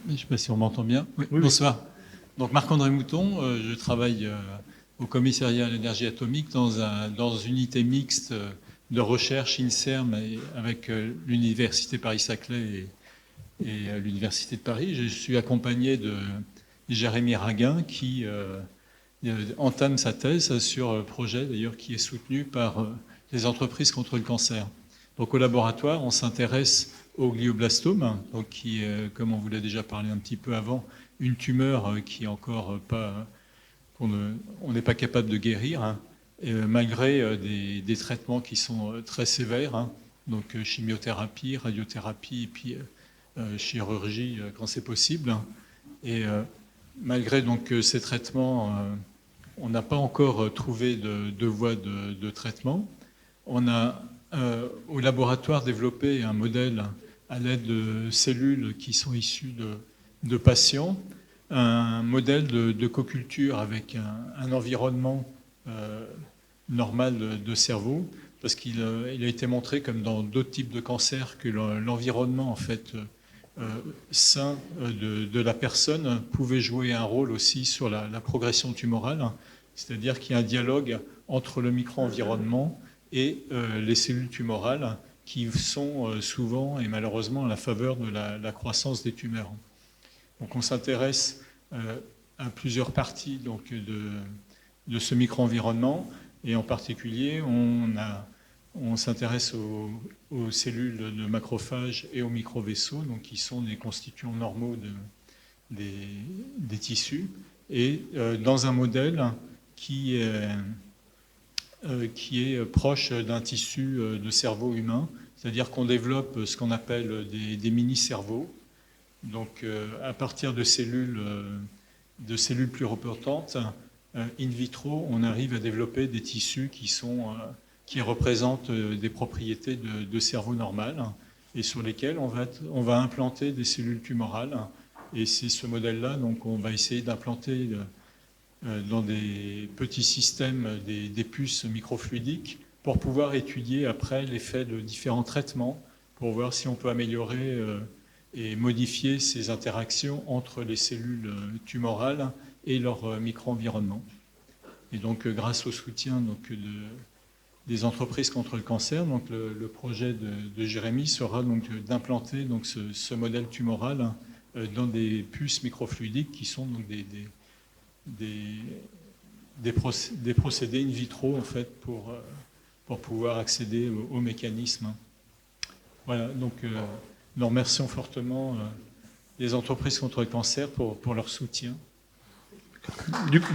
Je ne sais pas si on m'entend bien. Oui. Oui, Bonsoir. Donc Marc-André Mouton, je travaille au commissariat à l'énergie atomique dans une unité mixte de recherche INSERM avec l'université Paris-Saclay et l'université de Paris. Je suis accompagné de Jérémy Raguin qui entame sa thèse sur le projet d'ailleurs qui est soutenu par les entreprises contre le cancer. Donc au laboratoire, on s'intéresse au glioblastome, donc qui est, comme on vous l'a déjà parlé un petit peu avant, une tumeur qui est encore pas, on n'est pas capable de guérir, hein, malgré des traitements qui sont très sévères, hein, donc chimiothérapie, radiothérapie et puis chirurgie quand c'est possible. Et malgré donc ces traitements, on n'a pas encore trouvé de voie de traitement. On a au laboratoire développé un modèle à l'aide de cellules qui sont issues de patients, un modèle de coculture avec un environnement normal de cerveau, parce qu'il a été montré, comme dans d'autres types de cancers, que l'environnement en fait sain de la personne pouvait jouer un rôle aussi sur la progression tumorale, c'est-à-dire qu'il y a un dialogue entre le micro-environnement et les cellules tumorales qui sont souvent et malheureusement à la faveur de la croissance des tumeurs. Donc on s'intéresse à plusieurs parties donc, de ce micro-environnement et en particulier on s'intéresse aux cellules de macrophages et aux microvaisseaux, donc qui sont des constituants normaux des tissus, et dans un modèle qui est proche d'un tissu de cerveau humain, c'est-à-dire qu'on développe ce qu'on appelle des mini-cerveaux, donc à partir de cellules plus importantes, in vitro, on arrive à développer des tissus qui représentent des propriétés de cerveau normal et sur lesquels on va implanter des cellules tumorales. Et c'est ce modèle-là, donc on va essayer d'implanter dans des petits systèmes des puces microfluidiques pour pouvoir étudier après l'effet de différents traitements pour voir si on peut améliorer et modifier ces interactions entre les cellules tumorales et leur micro-environnement. Et donc grâce au soutien des entreprises contre le cancer, donc le projet de Jérémy sera donc d'implanter donc ce modèle tumoral dans des puces microfluidiques qui sont donc des procédés in vitro en fait pour pouvoir accéder au mécanisme. Voilà, donc nous remercions fortement les entreprises contre le cancer pour leur soutien. Du coup.